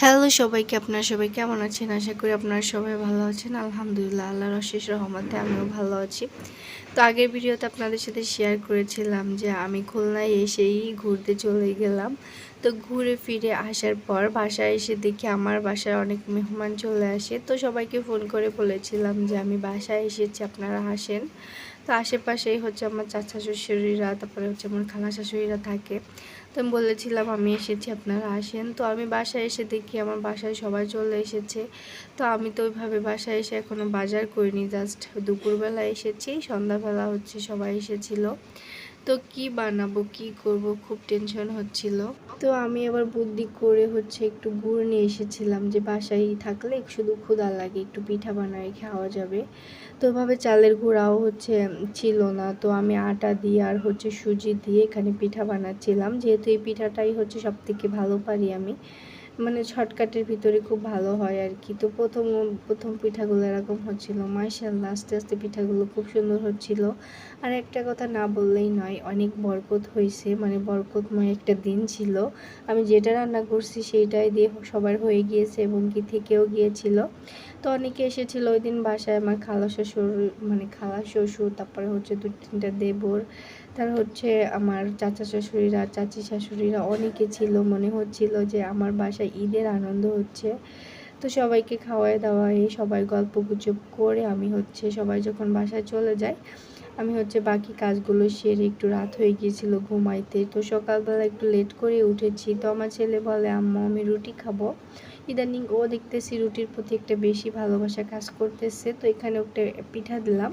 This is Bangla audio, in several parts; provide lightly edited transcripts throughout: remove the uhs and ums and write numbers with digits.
হ্যালো সবাইকে, আপনারা সবাই কেমন আছেন? আশা করি আপনারা সবাই ভালো আছেন। আলহামদুলিল্লাহ, আল্লাহর অশেষ রহমতে আমিও ভালো আছি। তো আগের ভিডিওতে আপনাদের সাথে শেয়ার করেছিলাম যে আমি খুলনায় এসেই ঘুরতে চলে গেলাম। তো ঘুরে ফিরে আসার পর বাসায় এসে দেখি আমার বাসায় অনেক মেহমান চলে আসে। তো সবাইকে ফোন করে বলেছিলাম যে আমি বাসায় এসেছি, আপনারা আসেন। তো আশেপাশেই হচ্ছে আমার চাচা শ্বশুরিরা, তারপরে হচ্ছে আমার খালা শাশুড়িরা থাকে। তো আমি বলেছিলাম আমি এসেছি, আপনারা আসেন। তো আমি বাসায় এসে দেখি আমার বাসায় সবাই চলে এসেছে। তো আমি তো ওইভাবে বাসায় এসে এখনও বাজার করিনি, জাস্ট দুপুরবেলা এসেছি, সন্ধ্যাবেলা হচ্ছে সবাই এসেছিল। তো কি বানাবো, কি করব, খুব টেনশন হচ্ছিল। তো আমি আবার বুদ্ধি করে হচ্ছে একটু গুড় নিয়ে এসেছিলাম, যে বাসায় থাকলে শুধু ক্ষুধা লাগে, একটু পিঠা বানায় খাওয়া যাবে। তো ওভাবে চালের গুঁড়াও হচ্ছে ছিল না, তো আমি আটা দিয়ে আর হচ্ছে সুজি দিয়ে এখানে পিঠা বানাচ্ছিলাম, যেহেতু এই পিঠাটাই হচ্ছে সব থেকে ভালো পারি আমি, মানে শর্টকাটের ভিতরে খুব ভালো হয় আর কি। তো প্রথম প্রথম পিঠাগুলো এরকম হচ্ছিল, মাশাআল্লাহ, আস্তে আস্তে পিঠাগুলো খুব সুন্দর হচ্ছিল। আর একটা কথা না বললেই নয়, অনেক বরকত হয়েছে, মানে বরকতময় একটা দিন ছিল। আমি যেটা রান্না করছি সেইটাই দিয়ে সবার হয়ে গিয়েছে এবং কি থেকেও গিয়েছিল। তো অনেকে এসেছিল ওই দিন বাসায়, আমার খালা শ্বশুর, মানে খালা শ্বশুর, তারপরে হচ্ছে 2-3টা দেবর, তার হচ্ছে আমার চাচা শাশুড়িরা, চাচি শাশুড়িরা, অনেকে ছিল। মনে হচ্ছিল যে আমার বাসায় ঈদের আনন্দ হচ্ছে। তো সবাইকে খাওয়ায় দাওয়ায় সবাই গল্পগুজব করে আমি হচ্ছে, সবাই যখন বাসায় চলে যায়, আমি হচ্ছে বাকি কাজগুলো সেরে, একটু রাত হয়ে গিয়েছিল ঘুমাইতে। তো সকালবেলা একটু লেট করে উঠেছি। তো আমার ছেলে বলে আম্মু আমি রুটি খাবো। ইদানিং ও দেখতেছি রুটির প্রতি একটা বেশি ভালোবাসা কাজ করতেছে। তো এখানে একটা পিঠা দিলাম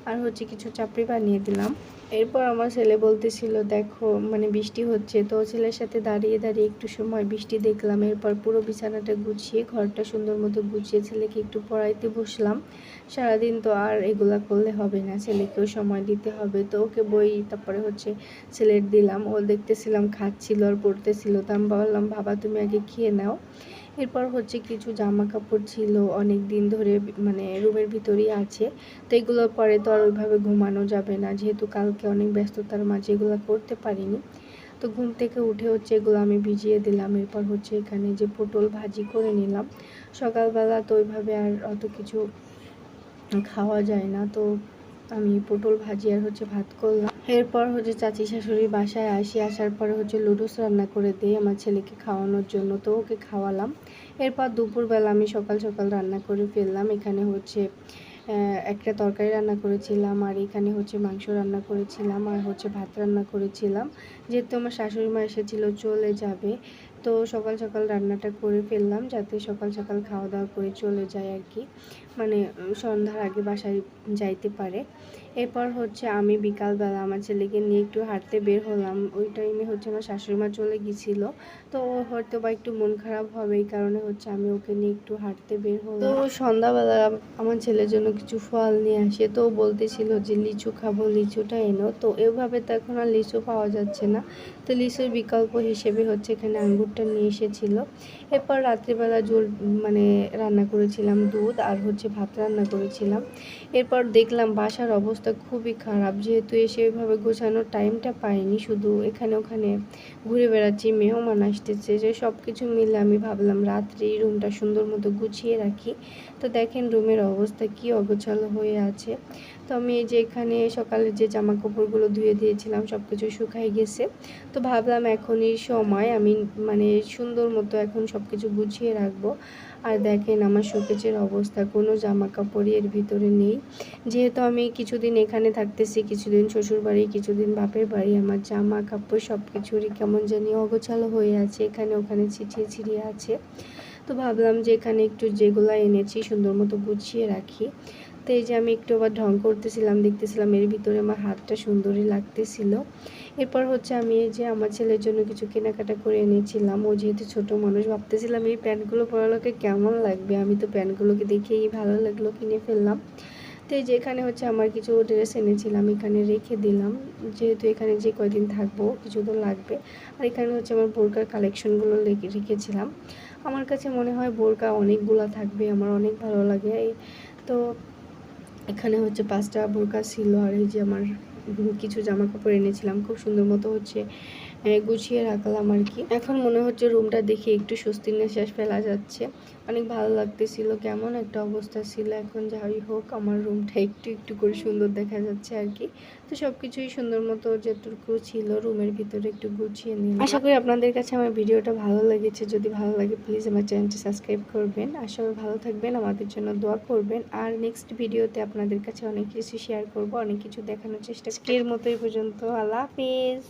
আর হচ্ছে কিছু চাপড়ি বানিয়ে দিলাম। এরপর আমার ছেলে বলতেছিল দেখো, মানে বৃষ্টি হচ্ছে। তো ছেলের সাথে দাঁড়িয়ে দাঁড়িয়ে একটু সময় বৃষ্টি দেখলাম। এরপর পুরো বিছানাটা গুছিয়ে, ঘরটা সুন্দর মতো গুছিয়ে ছেলেকে একটু পড়াইতে বসলাম। সারাদিন তো আর এগুলা করলে হবে না, ছেলেকেও সময় দিতে হবে। তো ওকে বই তারপরে হচ্ছে ছেলের দিলাম, ও দেখতেছিলাম খাচ্ছিল আর পড়তেছিল। তো আমি বললাম বাবা তুমি আগে খেয়ে নাও। এরপর হচ্ছে কিছু জামা কাপড় ছিল অনেক দিন ধরে, মানে রুমের ভিতরেই আছে। তো এগুলোর পরে তো আর ওইভাবে ঘুমানো যাবে না, যেহেতু কালকে অনেক ব্যস্ততার মাঝে এগুলো করতে পারিনি। তো ঘুম থেকে উঠে হচ্ছে এগুলো আমি ভিজিয়ে দিলাম। এরপর হচ্ছে এখানে যে পটল ভাজি করে নিলাম। সকালবেলা তো ওইভাবে আর অত কিছু খাওয়া যায় না, তো আমি পটল ভাজি আর হচ্ছে ভাত করলাম। এরপর হচ্ছে চাচি শাশুড়ির বাসায় আসি, আসার পরে হচ্ছে লুডুস রান্না করে দিই আমার ছেলেকে খাওয়ানোর জন্য, তো ওকে খাওয়ালাম। এরপর দুপুরবেলা আমি সকাল সকাল রান্না করে ফেললাম। এখানে হচ্ছে একটা তরকারি রান্না করেছিলাম, আর এখানে হচ্ছে মাংস রান্না করেছিলাম, আর হচ্ছে ভাত রান্না করেছিলাম। যেহেতু আমার শাশুড়ি মা এসেছিল, চলে যাবে, তো সকাল সকাল রান্নাটা করে ফেললাম, যাতে সকাল সকাল খাওয়া দাওয়া করে চলে যায় আর কি, মানে সন্ধ্যার আগে বাসায় যাইতে পারে। এরপর হচ্ছে আমি বিকালবেলা আমার ছেলেকে নিয়ে একটু হাঁটতে বের হলাম। ওই টাইমে হচ্ছে আমার শাশুড়ি মা চলে গিয়েছিল, তো হয়তো বা একটু মন খারাপ হবে, এই কারণে হচ্ছে আমি ওকে নিয়ে একটু হাঁটতে বের হলাম। তো সন্ধ্যাবেলা আমার ছেলের জন্য কিছু ফল নিয়ে আসে, তো বলতেছিল যে লিচু খাবো, লিচুটা এনো। তো এভাবে তো এখন আর লিচু পাওয়া যাচ্ছে না, তো লিচুর বিকল্প হিসেবে হচ্ছে এখানে আঙ্গুরটা নিয়ে এসেছিল। এরপর রাত্রিবেলা মানে রান্না করেছিলাম দুধ আর হচ্ছে ভাত রান্না করেছিলাম। এরপর দেখলাম বাসার অবস্থা খুবই খারাপ, যেহেতু এসে ওইভাবে গোছানোর টাইমটা পাইনি, শুধু এখানে ওখানে ঘুরে বেড়াচ্ছি, মেহমান আসতেছে, যে সব কিছু মিলে আমি ভাবলাম রাত্রে এই রুমটা সুন্দর মতো গুছিয়ে রাখি। তো দেখেন রুমের অবস্থা কি অগোছালো হয়ে আছে। তো আমি এই যে এখানে সকালে যে জামা কাপড়গুলো ধুয়ে দিয়েছিলাম সব কিছু শুকাই গেছে। তো ভাবলাম এখনই সময়, আমি মানে সুন্দর মতো এখন সব কিছু গুছিয়ে রাখবো। আর দেখেন আমার শোকেজের অবস্থা, কোনো জামা কাপড়ই এর ভিতরে নেই। যেহেতু আমি কিছুদিন এখানে থাকতেছি, কিছুদিন শ্বশুরবাড়ি, কিছুদিন বাপের বাড়ি, আমার জামা কাপড় সব কিছুরই কেমন জানি অগোছালো হয়ে আছে, এখানে ওখানে ছিটিয়ে ছিটিয়ে আছে। তো ভাবলাম যে এখানে একটু যেগুলো এনেছি সুন্দর মতো গুছিয়ে রাখি। তো এই যে আমি একটু আবার ঢং করতেছিলাম, দেখতেছিলাম এর ভিতরে আমার হাতটা সুন্দরই লাগতেছিল। এরপর হচ্ছে আমি এই যে আমার ছেলের জন্য কিছু কেনাকাটা করে এনেছিলাম। ও যেহেতু ছোট মানুষ, ভাবতেছিলাম এই প্যান্টগুলো পরালোকে কেমন লাগবে, আমি তো প্যান্টগুলোকে দেখেই ভালো লাগলো, কিনে ফেললাম। তো এই যে এখানে হচ্ছে আমার কিছু ড্রেস এনেছিলাম, এখানে রেখে দিলাম, যেহেতু এখানে যে কয়দিন থাকবো কিছু তো লাগবে। আর এখানে হচ্ছে আমার বোরকার কালেকশনগুলো রেখেছিলাম। আমার কাছে মনে হয় বোরকা অনেকগুলা থাকবে, আমার অনেক ভালো লাগে। তো এখানে হচ্ছে 5টা বোরকা ছিল, আর এই যে আমার কিছু জামা কাপড় এনেছিলাম, খুব সুন্দর মতো হচ্ছে গুছিয়ে রাখলাম আর কি। এখন মনে হচ্ছে রুমটা দেখে একটু স্বস্তির নিঃশ্বাস ফেলা যাচ্ছে, অনেক ভালো লাগতেছিল। কেমন একটা অবস্থা ছিল, এখন যাই হোক আমার রুমটা একটু একটু করে সুন্দর দেখা যাচ্ছে আর কি। তো সব কিছুই সুন্দর মতো যেটুকু ছিল রুমের ভিতরে একটু গুছিয়ে নিলাম। আশা করি আপনাদের কাছে আমার ভিডিওটা ভালো লেগেছে। যদি ভালো লাগে প্লিজ আমার চ্যানেলটি সাবস্ক্রাইব করবেন। আর সবাই ভালো থাকবেন, আমাদের জন্য দোয়া করবেন। আর নেক্সট ভিডিওতে আপনাদের কাছে অনেক কিছু শেয়ার করব, অনেক কিছু দেখানোর চেষ্টা। আজকের মতো এই পর্যন্ত, আল্লাহ হাফিজ।